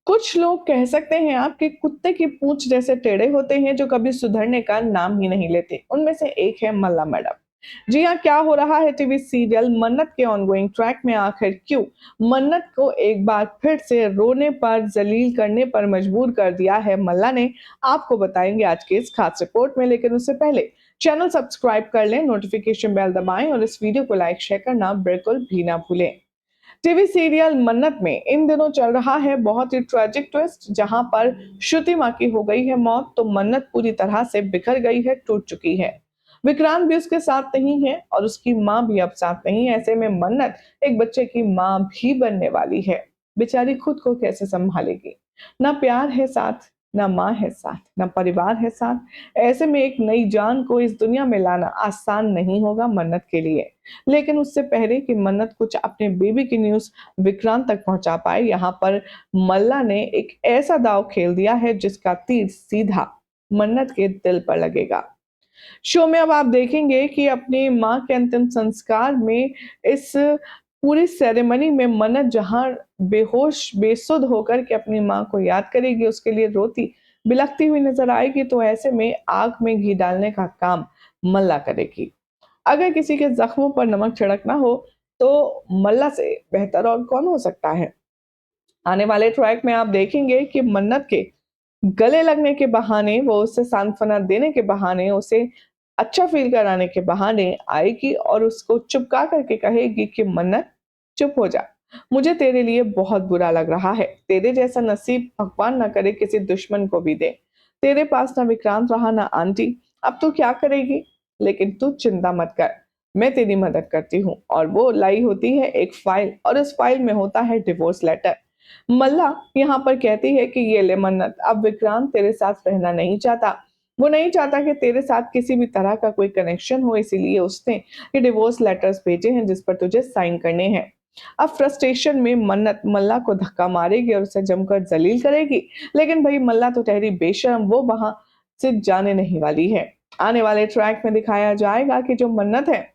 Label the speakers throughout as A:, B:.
A: कुछ लोग कह सकते हैं आप कि कुत्ते की पूंछ जैसे टेढ़े होते हैं जो कभी सुधरने का नाम ही नहीं लेते। उनमें से एक है मल्ला मैडम। जी हाँ, क्या हो रहा है टीवी सीरियल मन्नत के ऑनगोइंग ट्रैक में आखिर क्यों मन्नत को एक बार फिर से रोने पर जलील करने पर मजबूर कर दिया है मल्ला ने, आपको बताएंगे आज के इस खास रिपोर्ट में। लेकिन उससे पहले चैनल सब्सक्राइब कर लें, नोटिफिकेशन बेल दबाएं और इस वीडियो को लाइक शेयर करना बिल्कुल भी ना भूलें। टीवी सीरियल मन्नत में इन दिनों चल रहा है बहुत ही ट्रेजिक ट्विस्ट, जहां पर श्रुति माँ की हो गई है मौत तो मन्नत पूरी तरह से बिखर गई है, टूट चुकी है। विक्रांत भी उसके साथ नहीं है और उसकी माँ भी अब साथ नहीं है। ऐसे में मन्नत एक बच्चे की माँ भी बनने वाली है। बेचारी खुद को कैसे संभालेगी? ना प्यार है साथ, ना माँ है साथ, ना परिवार है साथ। ऐसे में एक नई जान को इस दुनिया में लाना आसान नहीं होगा मन्नत के लिए। लेकिन उससे पहले कि मन्नत कुछ अपने बेबी की न्यूज़ विक्रांत तक पहुंचा पाए, यहाँ पर मल्ला ने एक ऐसा दांव खेल दिया है जिसका तीर सीधा मन्नत के दिल पर लगेगा। शो में अब आप देखेंगे कि अपनी माँ के अंतिम संस्कार में इस पूरी सेरेमनी में मन्नत जहाँ बेहोश बेसुध होकर के अपनी माँ को याद करेगी, उसके लिए रोती बिलखती हुई नजर आएगी, तो ऐसे में आग में घी डालने का काम मल्ला करेगी। अगर किसी के जख्मों पर नमक छिड़कना हो तो मल्ला से बेहतर और कौन हो सकता है। आने वाले ट्रैक में आप देखेंगे कि मन्नत के गले लगने के बहाने, वो उसे सांत्वना देने के बहाने, उसे अच्छा फील कराने के बहाने आएगी और उसको चुपका करके कहेगी कि मन्नत चुप हो जा, मुझे तेरे लिए बहुत बुरा लग रहा है। तेरे जैसा नसीब भगवान ना करे किसी दुश्मन को भी दे। तेरे पास ना विक्रांत रहा ना आंटी, अब तू क्या करेगी? लेकिन तू चिंता मत कर, मैं तेरी मदद करती हूँ। और वो लाई होती है एक फाइल और इस फाइल में होता है डिवोर्स लेटर। मल्ला यहाँ पर कहती है कि ये ले मन्नत, अब विक्रांत तेरे साथ रहना नहीं चाहता। वो नहीं चाहता कि तेरे साथ किसी भी तरह का कोई कनेक्शन हो, इसीलिए उसने ये डिवोर्स लेटर्स भेजे हैं जिस पर तुझे साइन करने हैं। अब फ्रस्ट्रेशन में मन्नत मल्ला को धक्का मारेगी और उसे जमकर जलील करेगी। लेकिन भाई मल्ला तो ठहरी बेशर्म, वो वहां से जाने नहीं वाली है। आने वाले ट्रैक में दिखाया जाएगा कि जो मन्नत है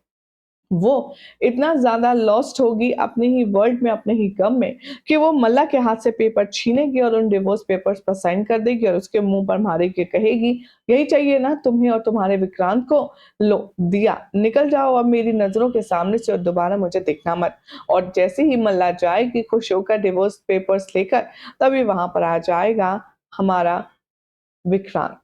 A: वो इतना ज़्यादा लॉस्ट होगी अपने ही वर्ल्ड में, अपने ही गम में, कि वो मल्ला के हाथ से पेपर छीनेगी और उन डिवोर्स पेपर्स पर साइन कर देगी और उसके मुंह पर मारे के कहेगी, यही चाहिए ना तुम्हें और तुम्हारे विक्रांत को? लो दिया, निकल जाओ अब मेरी नजरों के सामने से और दोबारा मुझे दिखना मत। और जैसे ही मल्ला जाएगी खुश होकर डिवोर्स पेपर्स लेकर, तभी वहां पर आ जाएगा हमारा विक्रांत।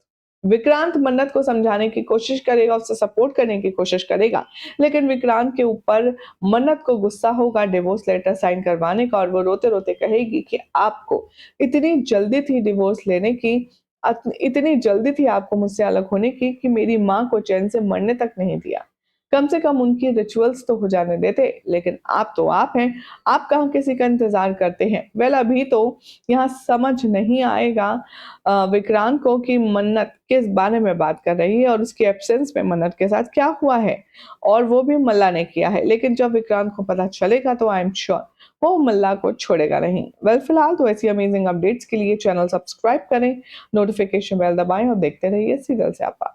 A: विक्रांत मन्नत को समझाने की कोशिश करेगा, उससे सपोर्ट करने की कोशिश करेगा, लेकिन विक्रांत के ऊपर मन्नत को गुस्सा होगा डिवोर्स लेटर साइन करवाने का और वो रोते-रोते कहेगी कि आपको इतनी जल्दी थी डिवोर्स लेने की, इतनी जल्दी थी आपको मुझसे अलग होने की कि मेरी माँ को चैन से मरने तक नहीं दिया। कम से कम उनकी रिचुअल्स तो हो जाने देते, लेकिन आप तो आप हैं, आप कहाँ किसी का इंतज़ार करते हैं? वेल अभी तो यहाँ समझ नहीं आएगा विक्रांत को कि मन्नत किस बारे में बात कर रही है और उसकी एब्सेंस में मन्नत के साथ क्या हुआ है, और वो भी मल्ला ने किया है। लेकिन जब विक्रांत को पता चलेगा तो आई एम श्योर वो मल्ला को छोड़ेगा नहीं। वेल फिलहाल तो ऐसी अमेजिंग अपडेट्स के लिए चैनल सब्सक्राइब करें, नोटिफिकेशन बेल दबाएं और देखते रहिए सीरियल से आप।